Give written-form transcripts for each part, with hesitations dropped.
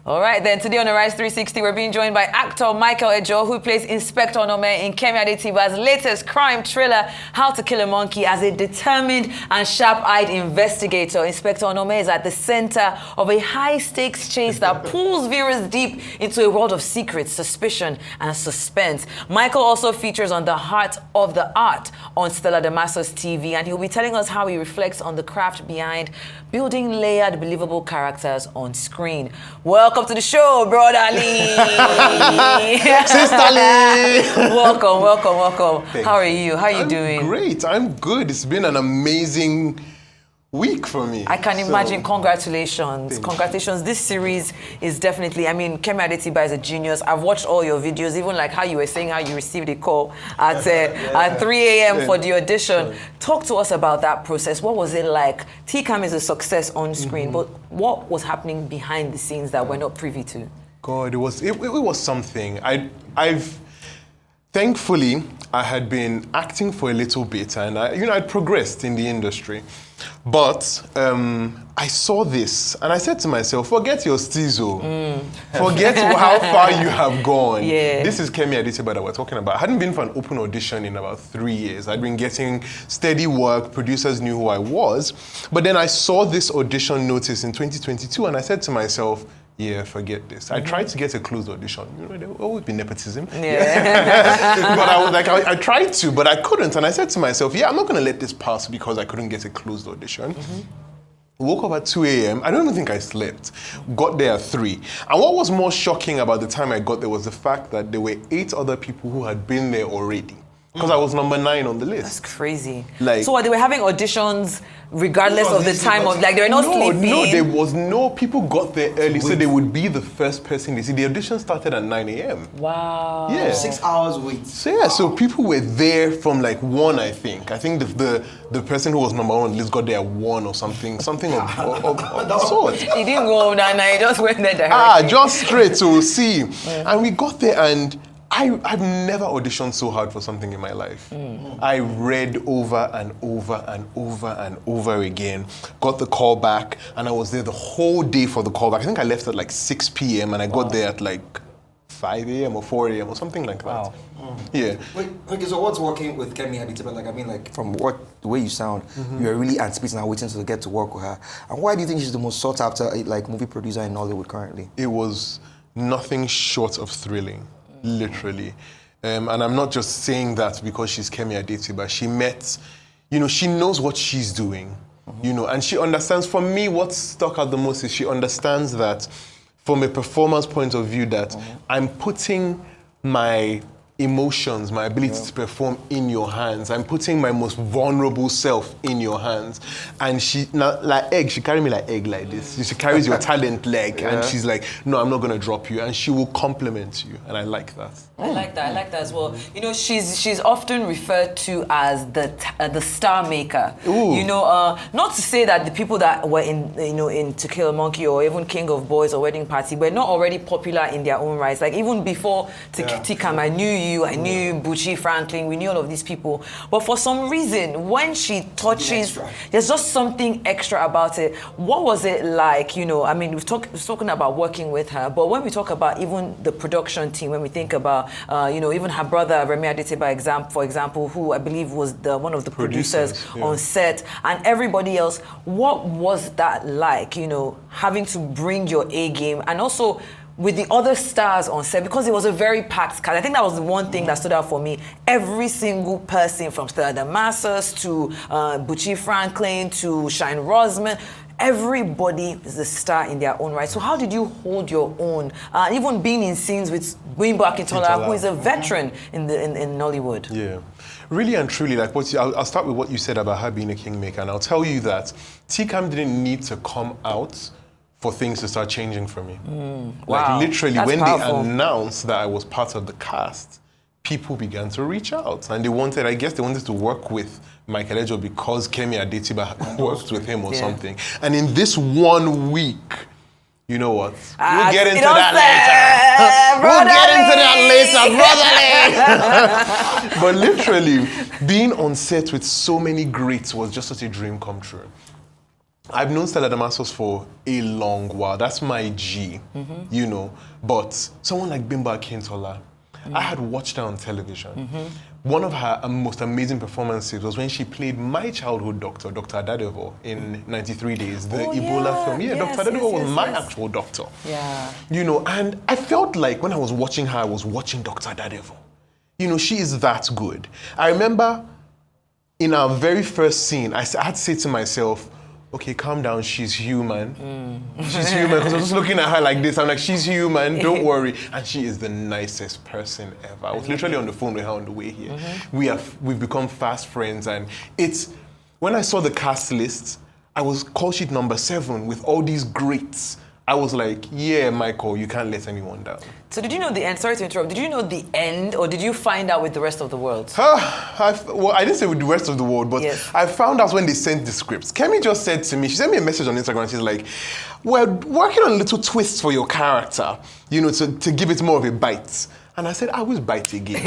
All right, then today on the Rise 360, we're being joined by actor Michael Ejoor, who plays Inspector Onome in Kemi Adetiba's latest crime thriller, How to Kill a Monkey. As a determined and sharp-eyed investigator, Inspector Onome is at the center of a high-stakes chase that pulls viewers deep into a world of secrets, suspicion, and suspense. Michael also features on The Heart of the Art on Stella Damaso's TV, and he'll be telling us how he reflects on the craft behind building layered, believable characters on screen. Welcome to the show, Brother Lee. Sister Lee. Welcome. How are you? How are you doing? Great. I'm good. It's been an amazing week for me. I can imagine. Congratulations. Congratulations. This series is definitely, Kemi Adetiba is a genius. I've watched all your videos, even like how you were saying how you received a call at 3 a.m. for the audition. Talk to us about that process. What was it like? TCAM is a success on screen, but what was happening behind the scenes that we're not privy to? God, it was something. Thankfully, I had been acting for a little bit, and I'd progressed in the industry. But I saw this, and I said to myself, forget your stizo. Forget how far you have gone. Yeah. This is Kemi Adetiba that we're talking about. I hadn't been for an open audition in about 3 years. I'd been getting steady work. Producers knew who I was. But then I saw this audition notice in 2022, and I said to myself, yeah, forget this. I tried to get a closed audition. There will always be nepotism. Yeah. But I was like, I tried to, but I couldn't. And I said to myself, I'm not going to let this pass because I couldn't get a closed audition. Woke up at 2 a.m. I don't even think I slept. Got there at 3. And what was more shocking about the time I got there was the fact that there were 8 other people who had been there already. Because I was number 9 on the list. That's crazy. So they were having auditions regardless of the time of, they were not sleeping? No, there was no, people got there early, so they would be the first person they see. The audition started at 9 a.m. Wow. Yeah. 6 hours wait. So people were there from 1, I think. I think the person who was number 1 on the list got there at 1 or something of the sort. He didn't go home that night, he just went there directly. Just straight to see. And we got there, and I've never auditioned so hard for something in my life. I read over and over and over and over again. Got the call back, and I was there the whole day for the call back. I think I left at 6 p.m. and I got there at 5 a.m. or 4 a.m. or something like that. Wow. Yeah. Wait, so what's working with Kemi Adetiba? From the way you sound, you're really anticipating and waiting to get to work with her. And why do you think she's the most sought after movie producer in Hollywood currently? It was nothing short of thrilling. Literally. And I'm not just saying that because she's Kemi Adetiba. She knows what she's doing, and she understands. For me, what stuck out the most is she understands that from a performance point of view that I'm putting my emotions, my ability to perform in your hands. I'm putting my most vulnerable self in your hands. And she carry me like egg like this. She carries your talent and she's like, no, I'm not going to drop you. And she will compliment you. And I like that. I like that as well. She's often referred to as the star maker. Not to say that the people that were in To Kill a Monkey or even King of Boys or Wedding Party were not already popular in their own rights. Even before TCAM, I knew you, I knew Butchie Franklin, we knew all of these people. But for some reason, when she touches, there's just something extra about it. What was it like? We've spoken about working with her, but when we talk about even the production team, when we think about, even her brother, Remi Adetiba, for example, who I believe was one of the producers on set, and everybody else, what was that like, having to bring your A game, and also with the other stars on set, because it was a very packed cast. I think that was the one thing that stood out for me. Every single person, from Stella Damasos to Butchie Franklin to Shine Rosman, everybody is a star in their own right. So how did you hold your own? Even being in scenes with Wimbo Akintola, who is a veteran in Nollywood. Yeah, really and truly, I'll start with what you said about her being a kingmaker, and I'll tell you that TCAM didn't need to come out for things to start changing for me. Wow. Literally, that's when powerful. They announced that I was part of the cast, people began to reach out. And they wanted to work with Michael Ejoor because Kemi Adetiba worked with him or something. And in this 1 week, you know what? We'll get into that later. But literally, being on set with so many greats was just such a dream come true. I've known Stella Damasus for a long while. That's my G, you know. But someone like Bimbo Akintola, I had watched her on television. One of her most amazing performances was when she played my childhood doctor, Dr. Adetiba, in 93 Days, the Ebola film. Yeah, yes, Dr. Adetiba yes, was my yes. actual doctor. Yeah. You know, and I felt like when I was watching her, I was watching Dr. Adetiba. You know, she is that good. I remember in our very first scene, I had to say to myself, okay, calm down, she's human. She's human, because I was just looking at her like this. I'm like, she's human, don't worry. And she is the nicest person ever. I was literally on the phone with her on the way here. We've become fast friends, and it's, when I saw the cast list, I was call sheet number 7 with all these greats. I was like, yeah, Michael, you can't let anyone down. So did you know the end? Sorry to interrupt. Did you know the end, or did you find out with the rest of the world? Well, I didn't say with the rest of the world, but yes. I found out when they sent the scripts. Kemi just said to me, she sent me a message on Instagram. She's like, we're working on little twists for your character, you know, to give it more of a bite. And I said, I will bite again.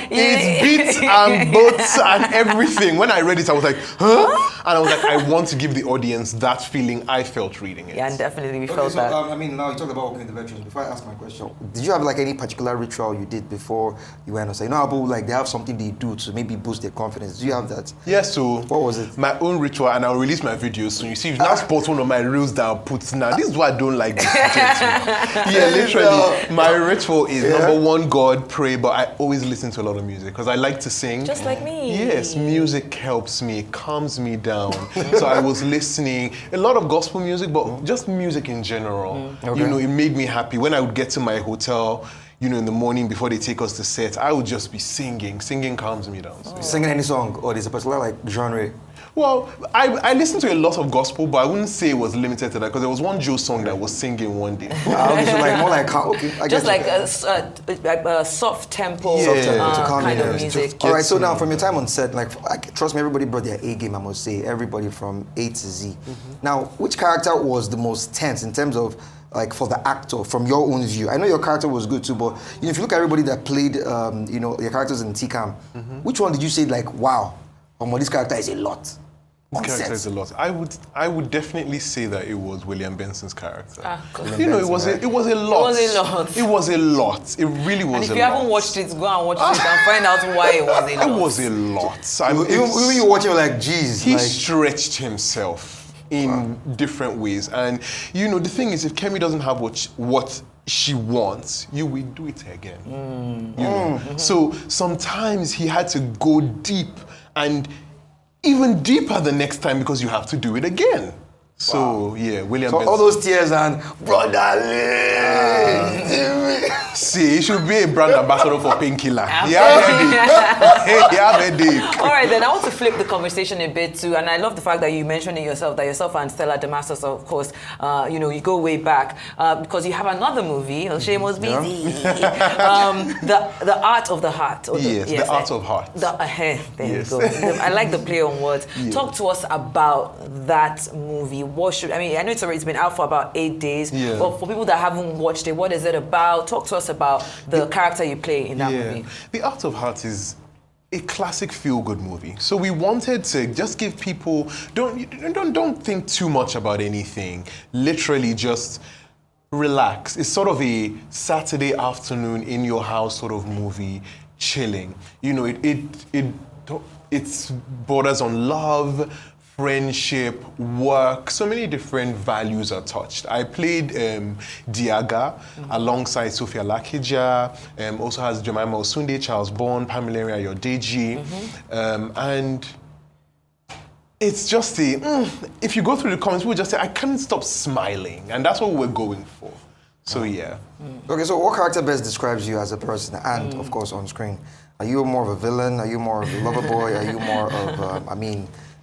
It's beats and boats and everything. When I read it, I was like, huh? And I was like, I want to give the audience that feeling I felt reading it. Yeah, and definitely we felt that. I mean, now you talked about working with the veterans. Before I ask my question, did you have like any particular ritual you did before you went on set? You know how people, like, they have something they do to maybe boost their confidence. Do you have that? Yes, so what was it? My own ritual, and I'll release my videos soon. You see, you've now spot one of my reels that I'll put now. This is why I don't like this. Yeah, literally. My ritual is number 1, God, pray, but I always listen to a lot of music because I like to sing. Just like me. Yes, music helps me, calms me down. So I was listening a lot of gospel music, but just music in general. Okay. You know, it made me happy. When I would get to my hotel, you know, in the morning before they take us to set, I would just be singing. Singing calms me down. So, yeah. Singing any song, or there's a particular like genre? Well, I listened to a lot of gospel, but I wouldn't say it was limited to that because there was one Joe song that was singing one day. Okay, so like more like I just get like a soft tempo kind of music. All right, so now from your time on set, like trust me, everybody brought their A game. I must say, everybody from A to Z. Now, which character was the most tense in terms of like for the actor from your own view? I know your character was good too, but you know, if you look at everybody that played, you know, your characters in TCAM, which one did you say like, wow, this character is a lot? This character is a lot. I would definitely say that it was William Benson's character. You know, it was a lot. It was a lot. It was a lot. It really was a lot. And if you haven't watched it, go and watch it and find out why it was a lot. It was a lot. Even you watching, like, geez. He stretched himself in different ways. And, you know, the thing is, if Kemi doesn't have what she wants, you will do it again. You know? So sometimes he had to go deep and even deeper the next time because you have to do it again. So, yeah, William Benson. All those tears and brotherly. See, he should be a brand ambassador for Painkiller. He have All right, then I want to flip the conversation a bit too, and I love the fact that you mentioned it yourself, that yourself and Stella Damasus, of course, you know, you go way back because you have another movie, Shame Was Busy, the Art of the Heart. The Art of Heart. There you go. I like the play on words. Yeah. Talk to us about that movie. I know it's been out for about 8 days, but for people that haven't watched it, what is it about? Talk to us about the character you play in that movie. The Art of Heart is a classic feel-good movie. So we wanted to just give people, don't think too much about anything. Literally just relax. It's sort of a Saturday afternoon in your house sort of movie, chilling. You know, it's borders on love, friendship, work, so many different values are touched. I played Diaga alongside Sophia Lakija, also has Jemima Osunde, Charles Bond, Pamela Ayodeji, and it's just if you go through the comments, people just say, I can't stop smiling, and that's what we're going for. So yeah. Okay, so what character best describes you as a person and, of course, on screen? Are you more of a villain? Are you more of a lover boy? Are you more of,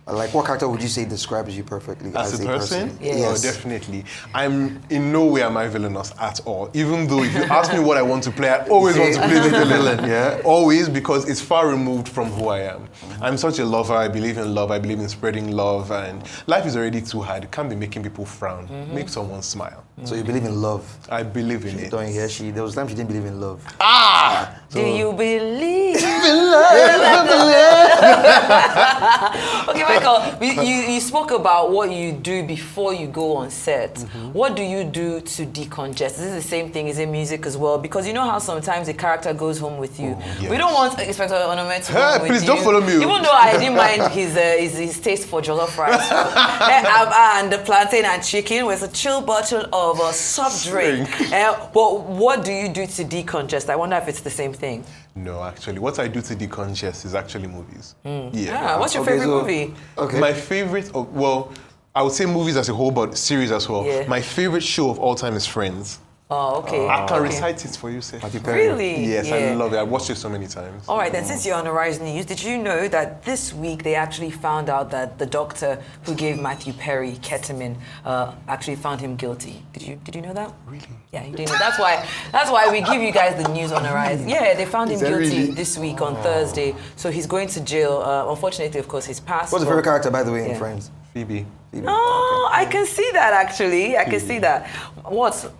like, what character would you say describes you perfectly as a person? Yes. Oh, definitely. I'm in no way am I villainous at all. Even though if you ask me what I want to play, I always want to play the villain. Yeah. Always, because it's far removed from who I am. I'm such a lover. I believe in love. I believe in spreading love. And life is already too hard. It can't be making people frown. Make someone smile. So you believe in love? I believe in it. Don't hear there was times she didn't believe in love. Do you believe in love? Okay, Michael, you spoke about what you do before you go on set. What do you do to decongest? Is this the same thing? Is it music as well? Because you know how sometimes a character goes home with you. Yes. We don't want Inspector Onome to go home with please you. don't follow me. Even though I didn't mind his taste for jollof rice and the plantain and chicken with a chill bottle of a soft drink. But what do you do to decongest? I wonder if it's the same thing. No, actually, what I do to decongest is actually movies. What's your favorite movie? Okay. My favorite, well, I would say movies as a whole, but series as well. Yeah. My favorite show of all time is Friends. Oh, okay. I can recite it for you, sir. Really? Yes, Yeah. I love it. I watched it so many times. All right, then, since you're on the Rise News, did you know that this week they actually found out that the doctor who gave Matthew Perry ketamine actually found him guilty? Did you know that? Really? Yeah, you didn't know. That's why we give you guys the news on the Rise. Yeah, they found him that guilty really? this week on Thursday, so he's going to jail. Unfortunately, of course, he's passed. What's the favorite character, by the way, in Yeah. Friends? Phoebe. Oh, I can see that actually. I can see that. What?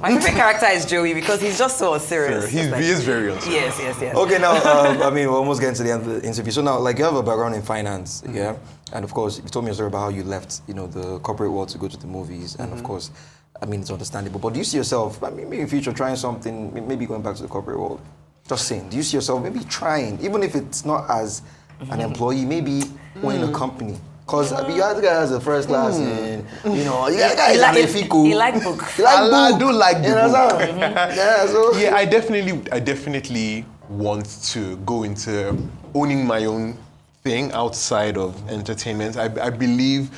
My favorite character is Joey because he's just so serious. He is very unserious. Yes. Okay, now, I mean, we're almost getting to the end of the interview. So now, like, you have a background in finance, yeah? And of course, you told me a story about how you left, the corporate world to go to the movies. And of course, I mean, it's understandable. But do you see yourself, I mean, maybe in future, trying something, maybe going back to the corporate world? Just saying, do you see yourself maybe trying, even if it's not as an employee, maybe owning a company? Because you have the guy as a first class, and you guys He like book. I do like the book. Yeah, so Yeah, I definitely want to go into owning my own thing outside of entertainment. I believe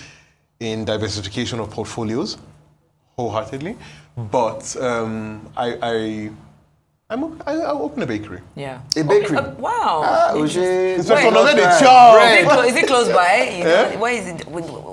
in diversification of portfolios wholeheartedly, but I'll open a bakery. Yeah. A bakery. Okay. Wow. It's Wait, like is it close by? Where is it?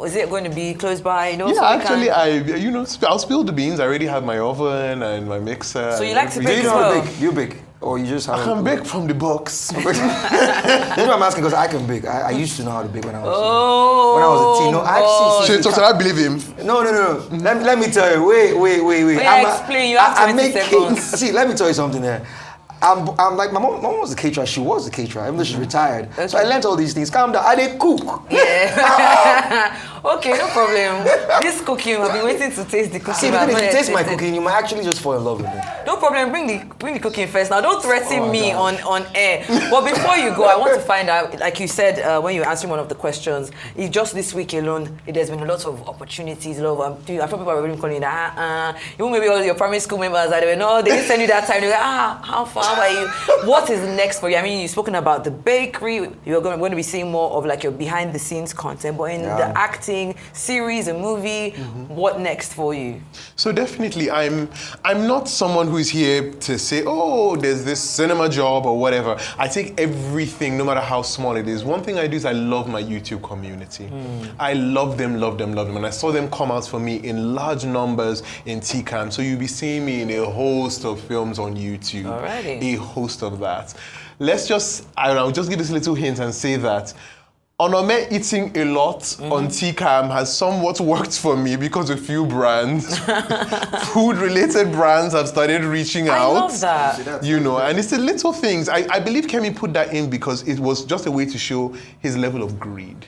Is it going to be close by? Yeah, so actually, I'll spill the beans. I already have my oven and my mixer. So you like to Do bake you as know how well? to bake? Do you bake? Or you just have I can bake from the box. You know what I'm asking because I can bake. I used to know how to bake when I was Oh. when I was a teen. No, I actually So I believe him. No. Let me tell you. Wait. Yeah, explain. You have 20 seconds. See, let me tell you something there. I'm like, my mom was a caterer. She was a caterer, even though she's retired. Okay. So I learned all these things. Calm down. I didn't cook. Yeah. Okay, no problem. This cooking, I've been waiting to taste the cooking. See, but I've if not you yet taste my tasted. cooking, you might actually just fall in love with it. No problem. Bring the cooking first. Now, don't threaten Oh, me God. on air. But before you go, I want to find out, like you said when you were answering one of the questions, just this week alone, there's been a lot of opportunities. I thought people were really calling that. Even maybe all your primary school members, they were no, they didn't send you that time. They were how far are you? What is next for you? I mean, you've spoken about the bakery. You're going to be seeing more of like your behind the scenes content, but in the acting, series, a movie, what next for you? So definitely, I'm not someone who is here to say, oh, there's this cinema job or whatever. I take everything, no matter how small it is. One thing I do is I love my YouTube community. I love them, and I saw them come out for me in large numbers in TCAM. So you'll be seeing me in a host of films on YouTube. Alrighty. A host of that. I'll just give this little hint and say that Onome eating a lot on TCAM has somewhat worked for me because a few brands, food-related brands have started reaching out. I love that. And it's the little things. I believe Kemi put that in because it was just a way to show his level of greed,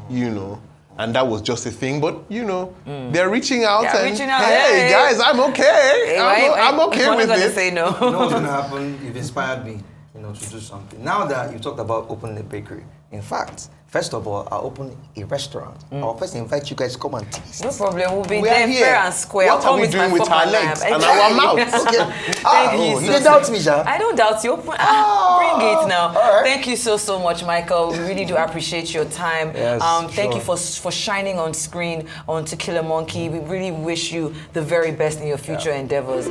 And that was just a thing, but they're reaching out hey guys, I'm okay. I'm okay with it. Say no. You know what's gonna happen? You've inspired me, to do something. Now that you talked about opening a bakery, in fact, first of all, I'll open a restaurant. I'll first invite you guys to come and taste. No problem. We'll be We are there here. fair and square. What are we doing with our legs and our mouths? Okay. Thank you. You didn't doubt me, Sha. I don't doubt you. Bring it now. all right. Thank you so much, Michael. We really do appreciate your time. Yes, Thank sure. you for shining on screen on To Kill a Monkey. We really wish you the very best in your future endeavors.